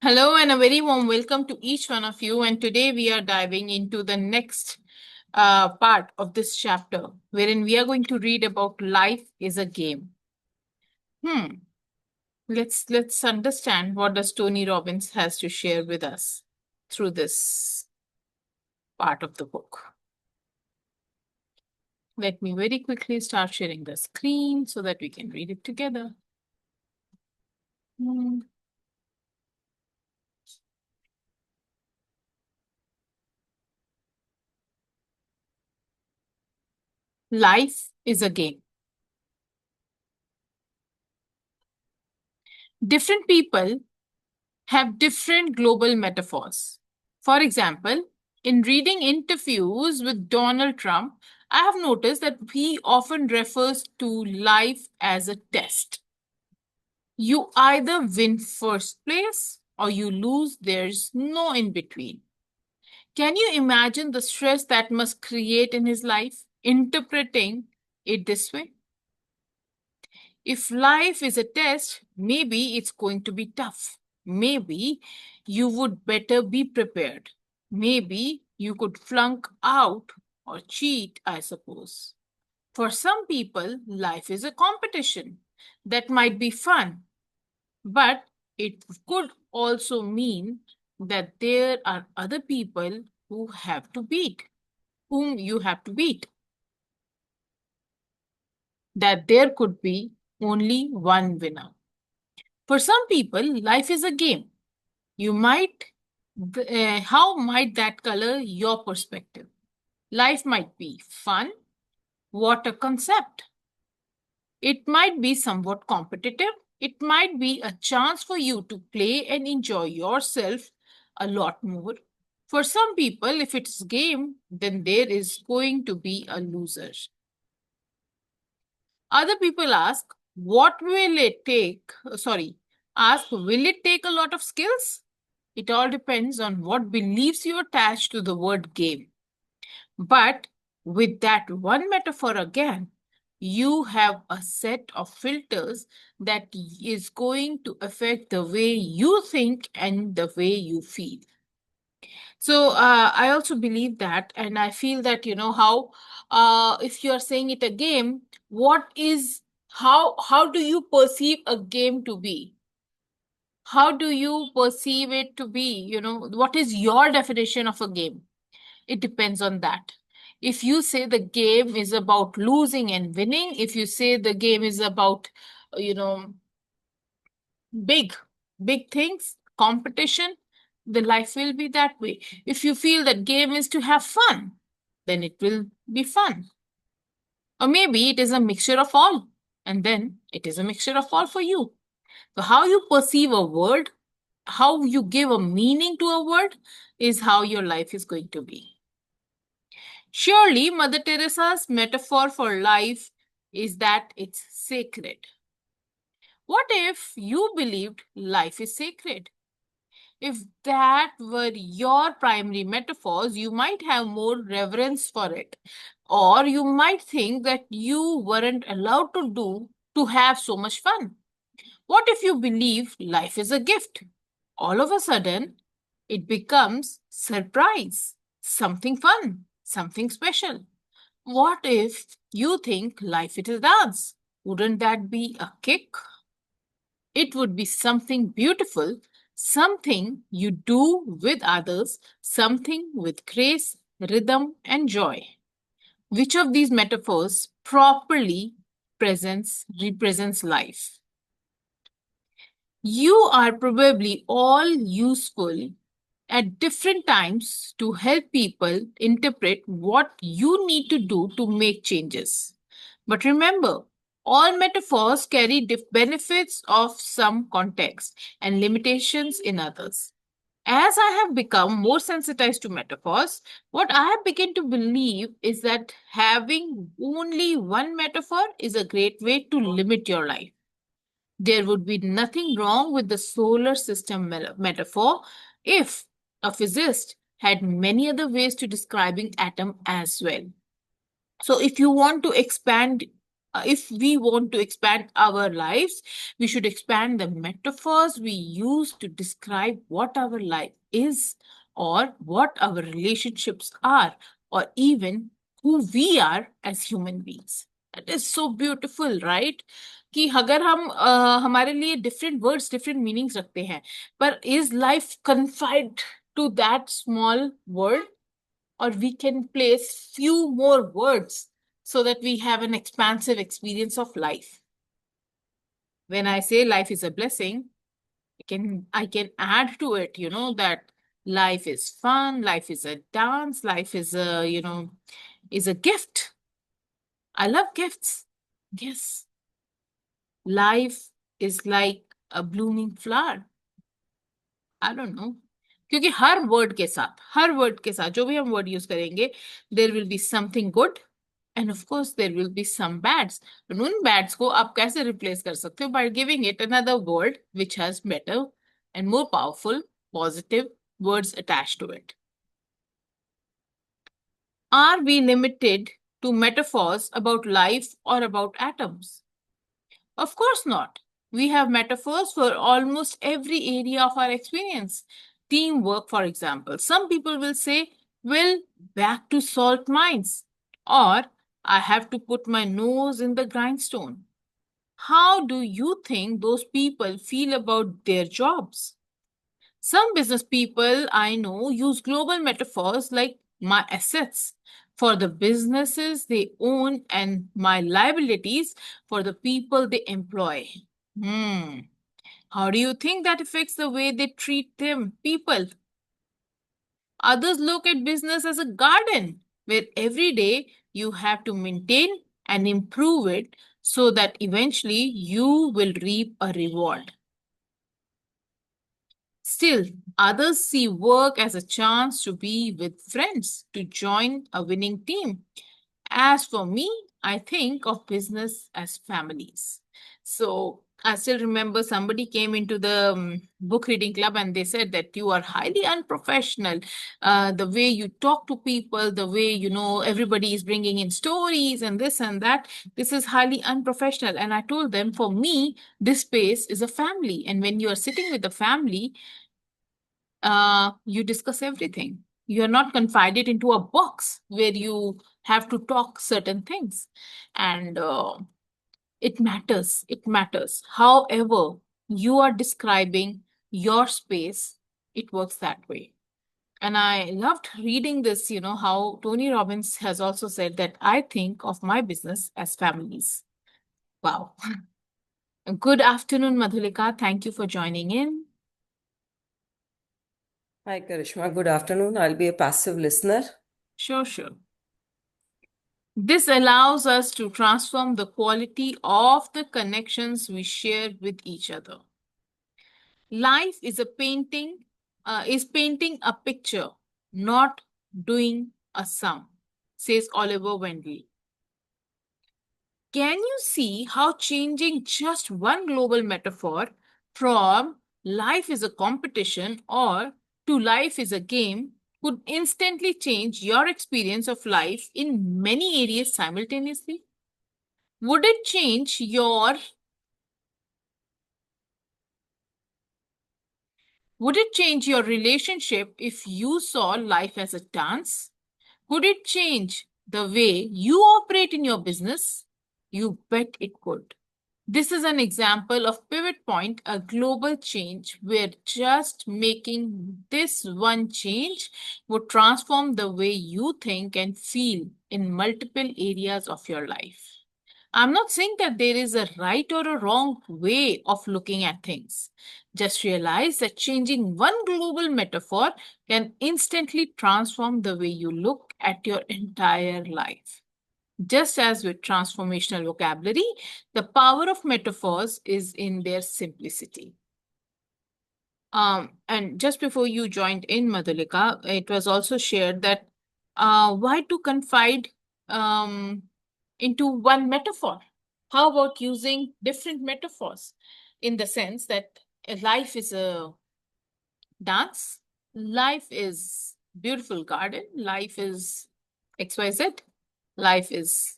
Hello and a very warm welcome to each one of you. And today we are diving into the next part of this chapter, wherein we are going to read about life is a game. Hmm. Let's understand what does Tony Robbins has to share with us through this part of the book. Let me very quickly start sharing the screen so that we can read it together. Hmm. Life is a game. Different people have different global metaphors. For example, in reading interviews with Donald Trump, I have noticed that he often refers to life as a test. You either win first place or you lose, there's no in between. Can you imagine the stress that must create in his life, interpreting it this way? If life is a test, maybe it's going to be tough. Maybe you would better be prepared. Maybe you could flunk out or cheat, I suppose. For some people, life is a competition. That might be fun, but it could also mean that there are other people who have to beat, whom you have to beat. That there could be only one winner. For some people, life is a game. You might, how might that color your perspective? Life might be fun. What a concept. It might be somewhat competitive. It might be a chance for you to play and enjoy yourself a lot more. For some people, if it's a game, then there is going to be a loser. Other people ask, what will it take? Ask, will it take a lot of skills? It all depends on what beliefs you attach to the word game. But with that one metaphor again, you have a set of filters that is going to affect the way you think and the way you feel. So I also believe that, and I feel that how if you are saying it a game, what is how do you perceive a game to be? How do you perceive it to be? What is your definition of a game? It depends on that. If you say the game is about losing and winning, if you say the game is about, you know, big, big things, competition, the life will be that way. If you feel that game is to have fun, then it will be fun. Or maybe it is a mixture of all, and then it is a mixture of all for you. So, how you perceive a word, how you give a meaning to a word, is how your life is going to be. Surely, Mother Teresa's metaphor for life is that it's sacred. What if you believed life is sacred? If that were your primary metaphors, you might have more reverence for it. Or you might think that you weren't allowed to have so much fun. What if you believe life is a gift? All of a sudden, it becomes surprise, something fun, something special. What if you think life is a dance? Wouldn't that be a kick? It would be something beautiful, something you do with others, something with grace, rhythm, and joy. Which of these metaphors properly represents life? You are probably all useful at different times to help people interpret what you need to do to make changes. But remember, all metaphors carry benefits of some context and limitations in others. As I have become more sensitized to metaphors, what I have begun to believe is that having only one metaphor is a great way to limit your life. There would be nothing wrong with the solar system metaphor if a physicist had many other ways to describing atom as well. So if you want to expand if we want to expand our lives, we should expand the metaphors we use to describe what our life is, or what our relationships are, or even who we are as human beings. That is so beautiful, right? कि अगर हम हमारे लिए different words, different meanings रखते हैं, पर is life confined to that small word, or we can place few more words so that we have an expansive experience of life. When I say life is a blessing, I can add to it, that life is fun, life is a dance, life is a gift. I love gifts. Yes. Life is like a blooming flower. I don't know. क्योंकि हर word के साथ जो भी हम word use करेंगे, there will be something good and of course there will be some bads. उन bads को आप कैसे रिप्लेस कर सकते हो? By giving it another word which has better and more powerful positive words attached to it. Are we limited to metaphors about life or about atoms? Of course not. We have metaphors for almost every area of our experience. Teamwork, for example. Some people will say, well, back to salt mines, or I have to put my nose in the grindstone. How do you think those people feel about their jobs? Some business people I know use global metaphors like my assets for the businesses they own and my liabilities for the people they employ. How do you think that affects the way they treat them people? Others look at business as a garden where every day you have to maintain and improve it so that eventually you will reap a reward. Still, others see work as a chance to be with friends, to join a winning team. As for me, I think of business as families. So I still remember somebody came into the book reading club and they said that you are highly unprofessional. The way you talk to people, the way, everybody is bringing in stories and this and that, this is highly unprofessional. And I told them, for me, this space is a family. And when you are sitting with a family, you discuss everything. You are not confided into a box where you have to talk certain things. And it matters. It matters. However, you are describing your space, it works that way. And I loved reading this, how Tony Robbins has also said that I think of my business as families. Wow. Good afternoon, Madhulika. Thank you for joining in. Hi, Karishma. Good afternoon. I'll be a passive listener. Sure. This allows us to transform the quality of the connections we share with each other. Life is painting a picture, not doing a sum, says Oliver Wendell. Can you see how changing just one global metaphor from life is a competition or to life is a game could instantly change your experience of life in many areas simultaneously? Would it change your relationship if you saw life as a dance? Could it change the way you operate in your business? You bet it could. This is an example of pivot point, a global change where just making this one change would transform the way you think and feel in multiple areas of your life. I'm not saying that there is a right or a wrong way of looking at things. Just realize that changing one global metaphor can instantly transform the way you look at your entire life. Just as with transformational vocabulary, the power of metaphors is in their simplicity. And just before you joined in, Madhulika, it was also shared that why to confide into one metaphor? How about using different metaphors in the sense that life is a dance, life is beautiful garden, life is XYZ, life is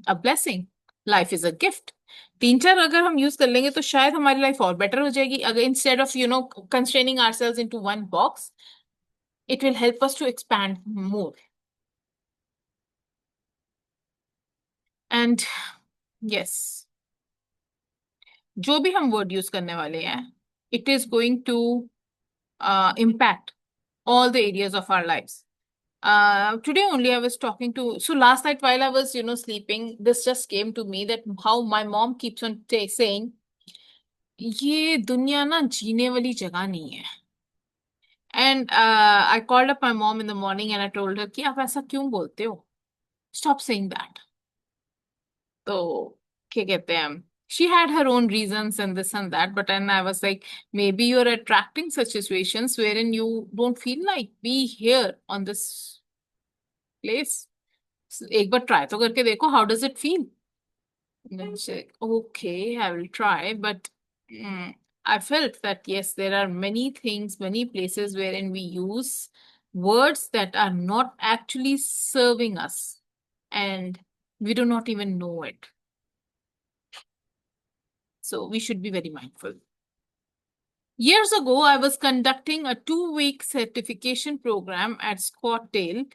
a blessing. Life is a gift. तीन चार अगर हम use कर लेंगे तो शायद हमारी life और बेटर हो जाएगी। अगर instead of constraining ourselves into one box, it will help us to expand more. And yes, जो भी हम वर्ड यूज करने वाले हैं, it is going to impact all the areas of our lives. Today only I was talking to, so last night while I was, sleeping, this just came to me that how my mom keeps on saying, ये दुनिया ना जीने वाली जगह नहीं है। And I called up my mom in the morning and I told her कि आप ऐसा क्यों बोलते हो? Stop saying that. तो क्या कहते हैं, she had her own reasons and this and that, but then I was like, maybe you're attracting such situations wherein you don't feel like be here on this place. एक बार try तो करके देखो, how does it feel? And then she's like, okay, I will try, but I felt that yes, there are many things, many places wherein we use words that are not actually serving us, and we do not even know it. So we should be very mindful. Years ago, I was conducting a 2-week certification program at Scottsdale,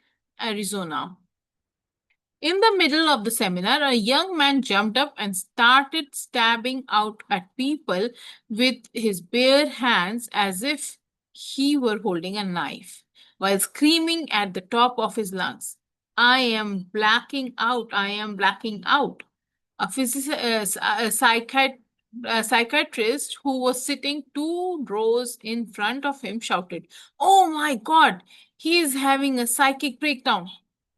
Arizona. In the middle of the seminar, a young man jumped up and started stabbing out at people with his bare hands as if he were holding a knife, while screaming at the top of his lungs, I am blacking out, I am blacking out. A psychiatrist who was sitting 2 rows in front of him shouted, oh my God, he is having a psychic breakdown.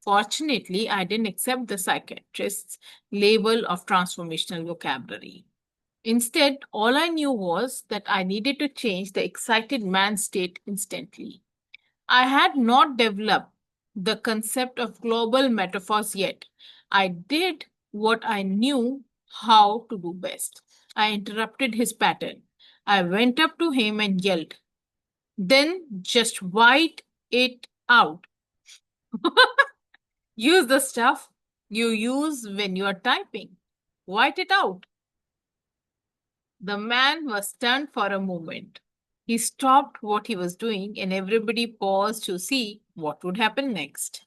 Fortunately, I didn't accept the psychiatrist's label of transformational vocabulary. Instead, all I knew was that I needed to change the excited man's state instantly. I had not developed the concept of global metaphors yet. I did what I knew how to do best. I interrupted his pattern. I went up to him and yelled, then just write it out. Use the stuff you use when you are typing. Write it out. The man was stunned for a moment. He stopped what he was doing and everybody paused to see what would happen next.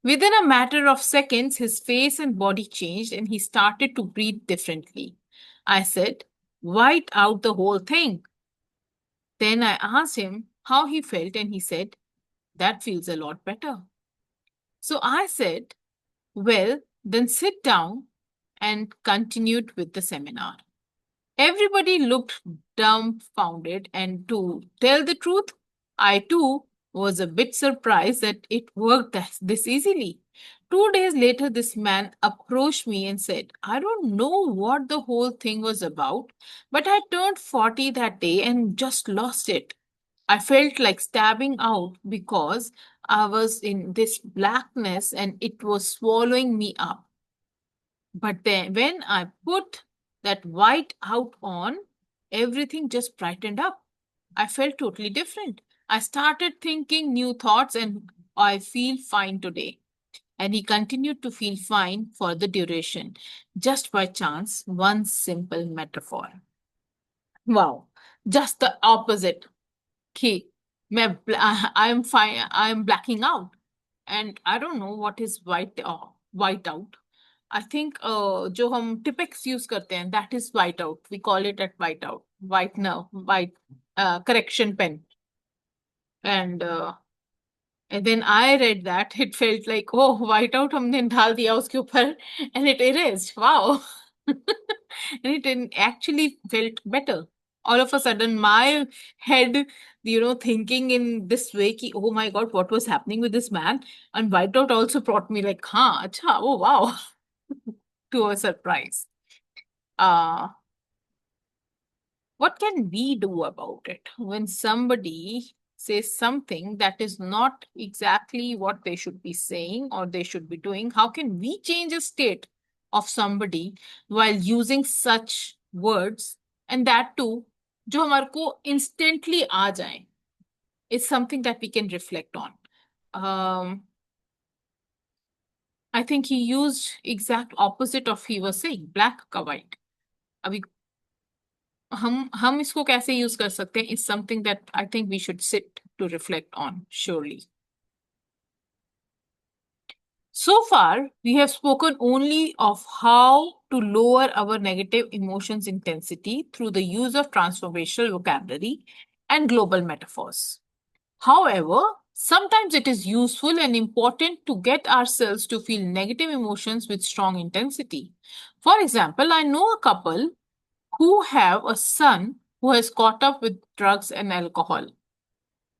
Within a matter of seconds, his face and body changed and he started to breathe differently. I said, write out the whole thing. Then I asked him how he felt and he said, that feels a lot better. So I said, well, then sit down and continued with the seminar. Everybody looked dumbfounded, and to tell the truth, I too was a bit surprised that it worked this easily. 2 days later, this man approached me and said, I don't know what the whole thing was about, but I turned 40 that day and just lost it. I felt like stabbing out because I was in this blackness and it was swallowing me up. But then when I put that white out on, everything just brightened up. I felt totally different. I started thinking new thoughts and I feel fine today. And he continued to feel fine for the duration, just by chance, one simple metaphor. Wow, just the opposite. कि I am fine, I am blacking out, and I don't know what is white out. I think जो हम Tipex use करते हैं, that is white out. We call it at white out, white correction pen. And then I read that it felt like, oh, white out हमने डाल दिया उसके ऊपर and it erased. Wow. And it actually felt better. All of a sudden, my head, thinking in this way, ki, oh my God, what was happening with this man? And whiteout also brought me like, acha, oh wow, to a surprise. Uh, what can we do about it when somebody says something that is not exactly what they should be saying or they should be doing? How can we change a state of somebody while using such words, and that too जो हमारे को instantly आ जाए? Is something that we can reflect on. um I think he used exact opposite of he was saying, black का white. अभी हम इसको कैसे use कर सकते हैं is something that I think we should sit to reflect on, surely. So far, we have spoken only of how to lower our negative emotions intensity through the use of transformational vocabulary and global metaphors. However, sometimes it is useful and important to get ourselves to feel negative emotions with strong intensity. For example, I know a couple who have a son who has caught up with drugs and alcohol.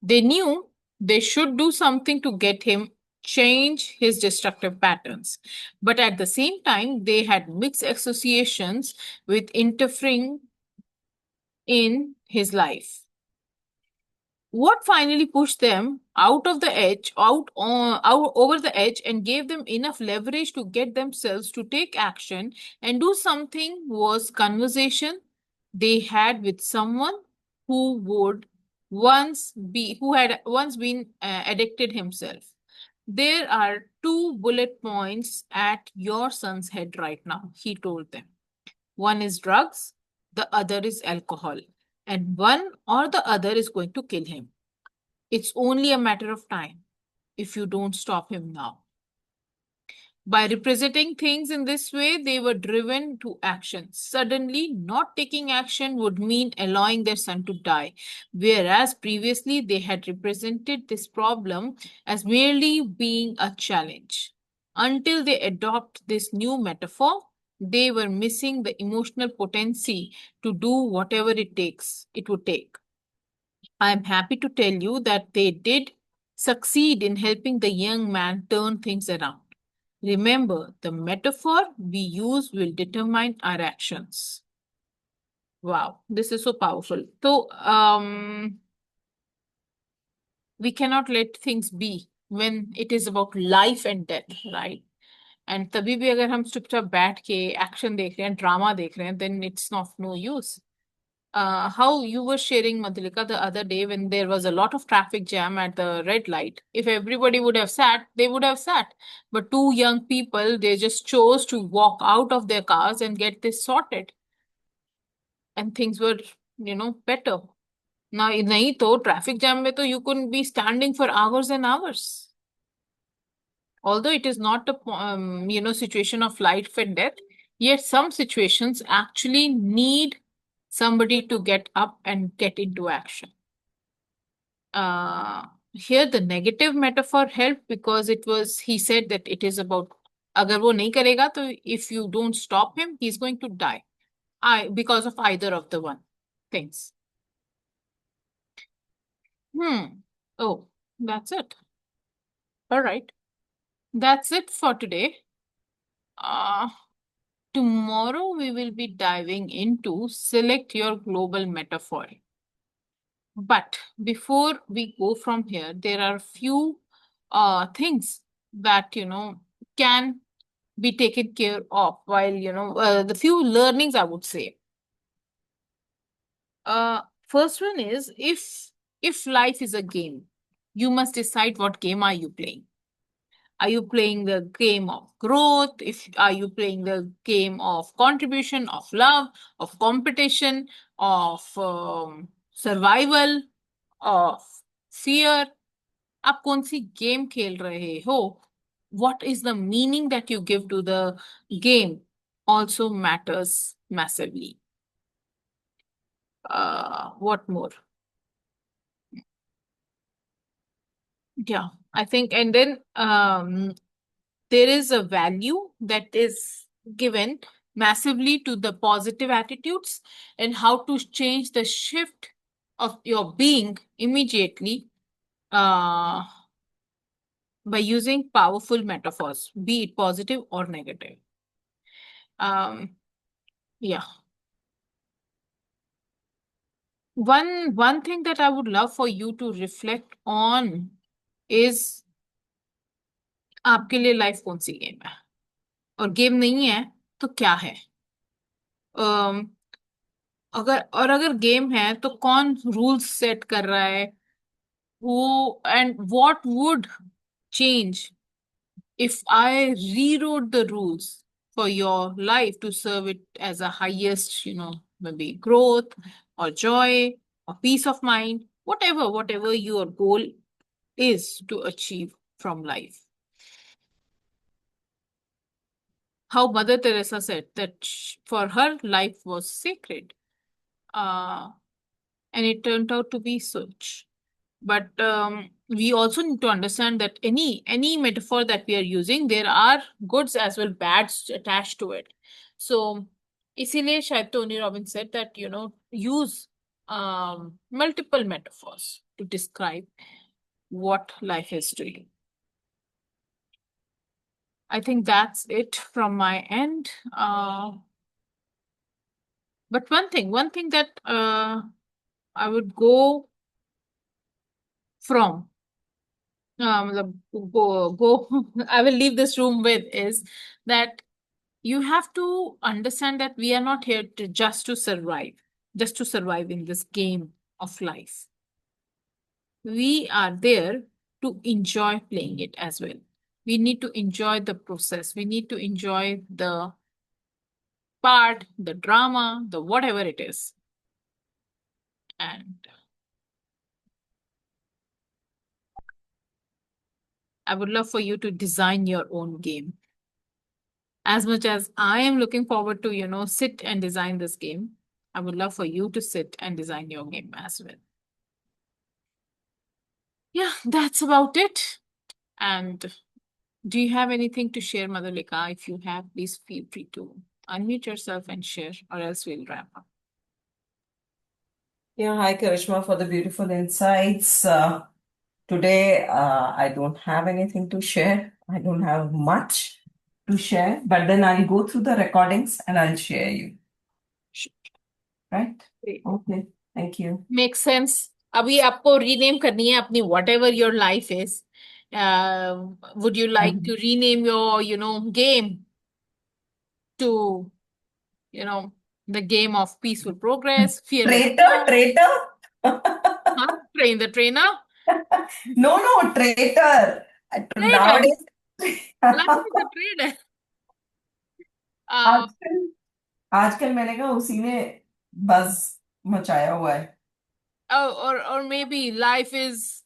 They knew they should do something to get him change his destructive patterns. But at the same time, they had mixed associations with interfering in his life. What finally pushed them out of the edge, out over the edge, and gave them enough leverage to get themselves to take action and do something was conversation they had with someone who would who had once been addicted himself. There are two bullet points at your son's head right now, he told them. One is drugs, the other is alcohol, and one or the other is going to kill him. It's only a matter of time if you don't stop him now. By representing things in this way, they were driven to action. Suddenly, not taking action would mean allowing their son to die, whereas previously they had represented this problem as merely being a challenge. Until they adopt this new metaphor, they were missing the emotional potency to do whatever it would take. I am happy to tell you that they did succeed in helping the young man turn things around. Remember, the metaphor we use will determine our actions. Wow, this is so powerful. So, we cannot let things be when it is about life and death, right? And तभी भी अगर हम चुपचाप बैठ के action देख रहे हैं ड्रामा देख रहे हैं then it's not no use. How you were sharing, Madhulika, the other day when there was a lot of traffic jam at the red light. If everybody would have sat, they would have sat. But two young people, they just chose to walk out of their cars and get this sorted. And things were, better. Now, nahi to traffic jam mein to you couldn't be standing for hours and hours. Although it is not a, situation of life and death, yet some situations actually need somebody to get up and get into action. Here the negative metaphor helped because he said that it is about अगर वो नहीं करेगा तो if you don't stop him he's going to die because of either of the one things. Oh, that's it. All right, that's it for today. uh Tomorrow we will be diving into select your global metaphor. But before we go from here, there are few things that can be taken care of while the few learnings I would say. First one is if life is a game, you must decide what game are you playing. Are you playing the game of growth? If are you playing the game of contribution, of love, of competition, of survival, of fear? आप कौन सी game खेल रहे हो? What is the meaning that you give to the game also matters massively. What more? Yeah, I think, and then there is a value that is given massively to the positive attitudes and how to change the shift of your being immediately uh, by using powerful metaphors, be it positive or negative. Yeah. One thing that I would love for you to reflect on is आपके लिए life कौन सी game है और game नहीं है तो क्या है. अम, अगर गेम है तो कौन रूल्स सेट कर रहा है, who and what would change if I rewrote the rules for your life to serve it as a highest, maybe growth or joy or peace of mind, whatever your goal is to achieve from life. How Mother Teresa said that for her, life was sacred. Uh, and it turned out to be such. But we also need to understand that any metaphor that we are using, there are goods as well bads attached to it. So इसीलिए शायद Tony Robbins said that use multiple metaphors to describe what life is to you. I think that's it from my end. But one thing that I would go from go I will leave this room with is that you have to understand that we are not here to just to survive in this game of life. We are there to enjoy playing it as well. We need to enjoy the process. We need to enjoy the part, the drama, the whatever it is. And I would love for you to design your own game. As much as I am looking forward to, sit and design this game, I would love for you to sit and design your game as well. Yeah, that's about it. And do you have anything to share, Madhulika? If you have, please feel free to unmute yourself and share, or else we'll wrap up. Yeah, hi Karishma for the beautiful insights. Today, I don't have anything to share. I don't have much to share, but then I'll go through the recordings and I'll share you. Right? Great. Okay. Thank you. Makes sense. अभी आपको rename करनी है अपनी whatever your life is. Would you like to rename your, game to, the game of peaceful progress, fearless Traitor, love? traitor. Huh? Train the trainer? No, traitor. Trader. Nowadays, Life is a trader. आजकल आजकल मैंने कहा उसी ने बस मचाया हुआ है. Or maybe life is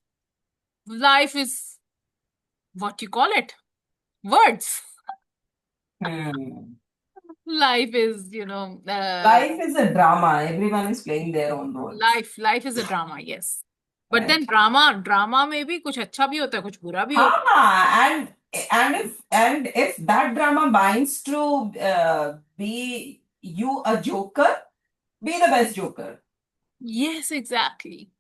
what you call it? Words. Hmm. Life is, Life is a drama. Everyone is playing their own roles. life is a drama, yes. But Right. then drama में भी कुछ अच्छा भी होता है, कुछ बुरा भी होता है. हाँ, and if that drama binds to be you a joker, be the best joker. Yes, exactly.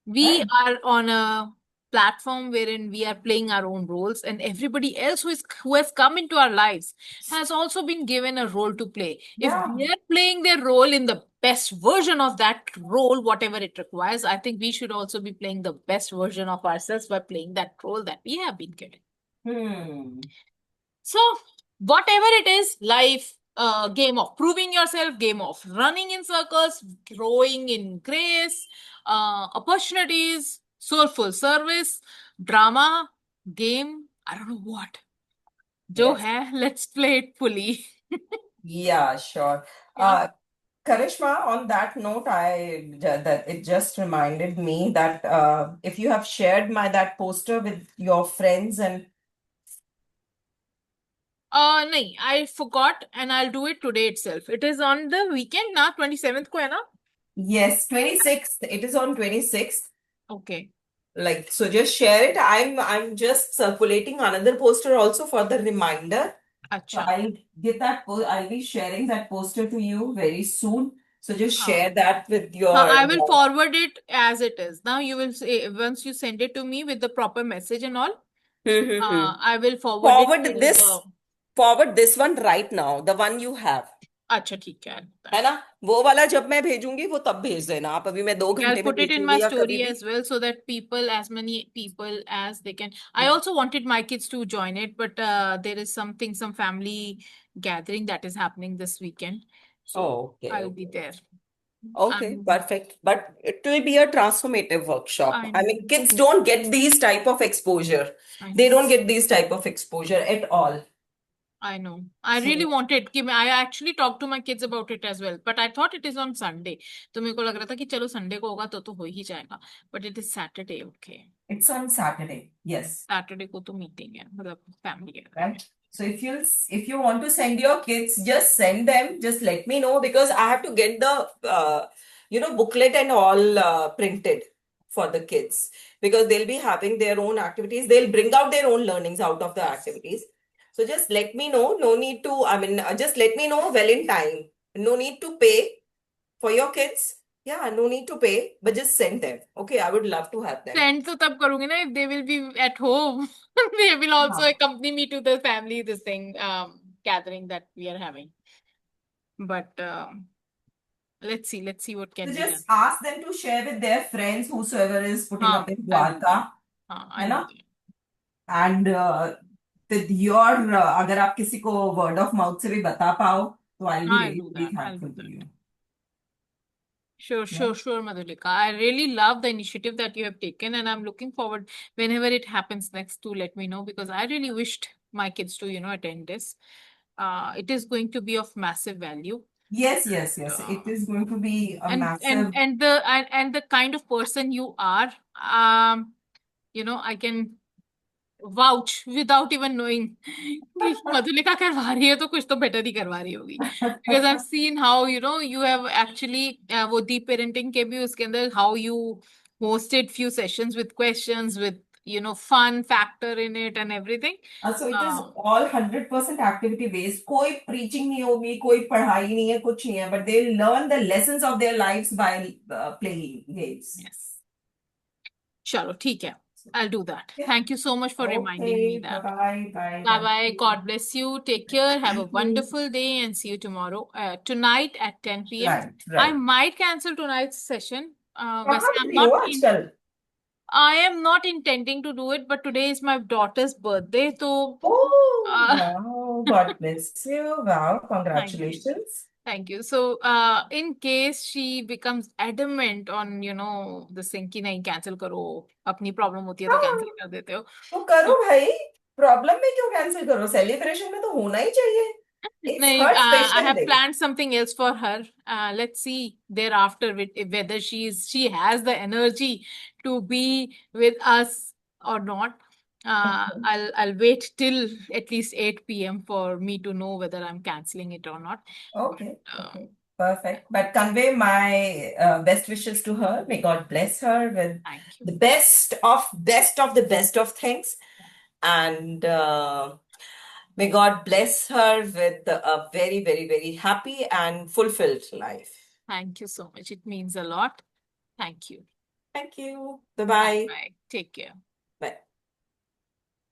We Right? are on a platform wherein we are playing our own roles, and everybody else who has come into our lives has also been given a role to play. If Yeah. they are playing their role in the best version of that role, whatever it requires, I think we should also be playing the best version of ourselves by playing that role that we have been given. So, whatever it is, life, game of proving yourself, game of running in circles, growing in grace, opportunities, soulful service, drama, game, I don't know what. Jo Yes. hai, let's play it fully. Yeah, sure. Yeah. Karishma, on that note, that it just reminded me that if you have shared my that poster with your friends and Nahi, I forgot and I'll do it today itself. It is on the weekend na, 27th ko hai na? yes, 26th. It is on 26th. Okay. Like, so just share it. I'm just circulating another poster also for the reminder. So Acha. I'll get that I'll be sharing that poster to you very soon. So just Haan. share that with your I will forward it as it is. Now you will say, once you send it to me with the proper message and all, I will forward it forward to this the. forward this one right now, the one you have. अच्छा ठीक है. है ना? वो वाला जब मैं भेजूंगी वो तब भेज देना आप. अभी मैं 2 घंटे I'll में put it in my भेजूंगी या कभी story भी. as well so that as many people as they can. I also wanted my kids to join it, but there is some family gathering that is happening this weekend. So Oh, okay, I'll be okay. there. Okay, Um, perfect. But it will be a transformative workshop. I I know, mean, kids don't get these type of exposure. I They know. don't get these type of exposure at all. I know. I really So wanted कि I actually talked to my kids about it as well, but I thought it is on Sunday. तो मेरे को लग रहा था कि चलो Sunday को होगा तो हो ही जाएगा. But it is Saturday, okay. it's on Saturday. Yes. Saturday को तो मीटिंग है मतलब फैमिली गैदरिंग है. Right. So if you want to send your kids, just send them. Just let me know because I have to get the booklet and all printed for the kids because they'll be having their own activities. They'll bring out their own learnings out of the Yes. activities. So just let me know. No need to. I mean, just let me know well in time. No need to pay for your kids. Yeah, no need to pay, but just send them. Okay, I would love to have them. Send तो तब करूंगी ना if they will be at home. They will also हाँ. accompany me to the family this thing gathering that we are having. But let's see what So can be just done. ask them to share with their friends, whosoever is putting up हाँ, in I'll do that. Dwarka, हाँ, है I'll do ना? that. And with your अगर आप किसी को word of mouth से भी बता पाओ, तो I'll be हाँ, I'll really, do really that. I'll thankful do to that. you. Sure, Yeah. sure, sure, Madhulika. I really love the initiative that you have taken, and I'm looking forward whenever it happens next to let me know because I really wished my kids to, attend this. It is going to be of massive value. Yes, yes, yes. It Uh, is going to be a and and massive. and the and the kind of person you are, I can vouch without even knowing कि मधुलिका करवा रही है तो कुछ तो better ही करवा रही होगी because I've seen how you have actually वो deep parenting के भी उसके अंदर how you hosted few sessions with questions with fun factor in it and everything. So it is uh, all 100% activity based. कोई preaching नहीं होगी, कोई पढ़ाई नहीं है, कुछ नहीं है. But they learn the lessons of their lives by playing games. yes, चलो ठीक है. I'll do that. Yeah. Thank you so much for reminding me Okay. Bye that. bye. Bye. Bye Thank bye. you. God bless you. Take care. Have a Thank you. wonderful day and see you tomorrow. Tonight at 10 p.m. Right. I Right. might cancel tonight's session. कहाँ वैसे मिल रही हो आजकल? I am not intending to do it, but today is my daughter's birthday, so Oh, uh, wow. God bless you. Wow. thank you. Congratulations. Thank you. So, in case she becomes adamant on, this thing कि नहीं cancel करो, अपनी problem होती है तो हाँ, cancel कर देते हो. तो करो तो भाई. प्रॉब्लम में क्यों कैंसिल करो? सेलिब्रेशन में तो होना ही चाहिए. It's नहीं, her I special have day. planned something else for her. Let's see thereafter whether she has the energy to be with us or not. I'll wait till at least 8 p.m. for me to know whether I'm canceling it or not. But Okay, okay, perfect. But convey my best wishes to her. May God bless her with thank you. the best of things, and may God bless her with a very, very, very happy and fulfilled life. Thank you so much. It means a lot. Thank you. Thank you. Bye Bye bye. bye. Take care.